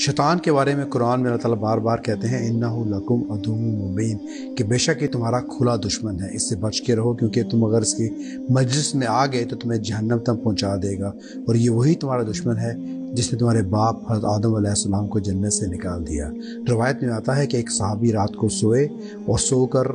शैतान के बारे में कुरान में अल्लाह ताला बार बार कहते हैं इन्नहु लकुम अदुव्वुम मुबीन, कि बेशक ये तुम्हारा खुला दुश्मन है, इससे बच के रहो क्योंकि तुम अगर इसकी मजलिस में आ गए तो तुम्हें जहन्नम तक पहुंचा देगा। और ये वही तुम्हारा दुश्मन है जिसने तुम्हारे बाप हज़रत आदम अलैहिस्सलाम को जन्नत से निकाल दिया। रवायत में आता है कि एक सहाबी रात को सोए और सोकर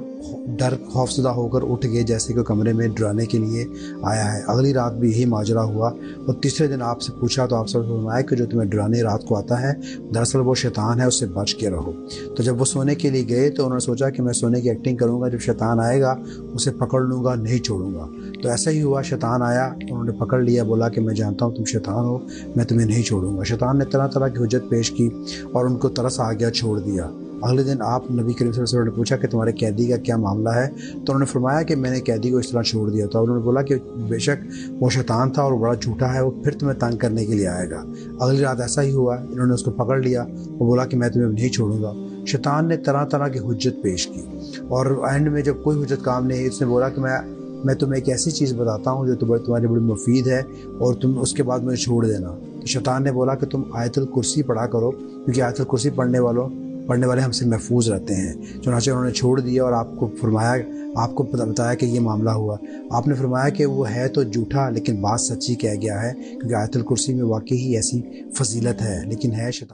डर खौफज़दा होकर उठ गए, जैसे कि कमरे में डराने के लिए आया है। अगली रात भी यही माजरा हुआ और तीसरे दिन आपसे पूछा तो आपसे फरमाया कि जो तुम्हें डराने रात को आता है दरअसल वो शैतान है, उससे बच के रहो। तो जब वो सोने के लिए गए तो उन्होंने सोचा कि मैं सोने की एक्टिंग करूँगा, जब शैतान आएगा उसे पकड़ लूँगा, नहीं छोड़ूंगा। तो ऐसा ही हुआ, शैतान आया, उन्होंने पकड़ लिया, बोला कि मैं जानता हूँ तुम शैतान हो, मैं तुम्हें नहीं छोड़ूंगा। शैतान ने तरह तरह की हुज्जत पेश की और उनको तरस आ गया, छोड़ दिया। अगले दिन आप नबी करीम सल्लल्लाहु अलैहि वसल्लम ने पूछा कि तुम्हारे कैदी का क्या मामला है, तो उन्होंने फरमाया कि मैंने कैदी को इस तरह छोड़ दिया था। उन्होंने बोला कि बेशक वो शैतान था और बड़ा झूठा है, वो फिर तुम्हें तंग करने के लिए आएगा। अगली रात ऐसा ही हुआ, इन्होंने उसको पकड़ लिया, वो बोला कि मैं तुम्हें नहीं छोड़ूंगा। शैतान ने तरह तरह की हुज्जत पेश की और एंड में जब कोई हुज्जत काम नहीं, उसने बोला कि मैं तुम्हें एक ऐसी चीज़ बताता हूँ जो तुम्हारी बड़ी मुफीद है और तुम उसके बाद मुझे छोड़ देना। तो शैतान ने बोला कि तुम आयतुल कुर्सी पढ़ा करो, क्योंकि आयतुल कुर्सी पढ़ने वाले हमसे महफूज रहते हैं। चुनांचे उन्होंने छोड़ दिया और आपको बताया कि ये मामला हुआ। आपने फरमाया कि वो है तो झूठा लेकिन बात सच्ची कह गया है, क्योंकि आयतुल कुर्सी में वाकई ही ऐसी फजीलत है, लेकिन है शैतान।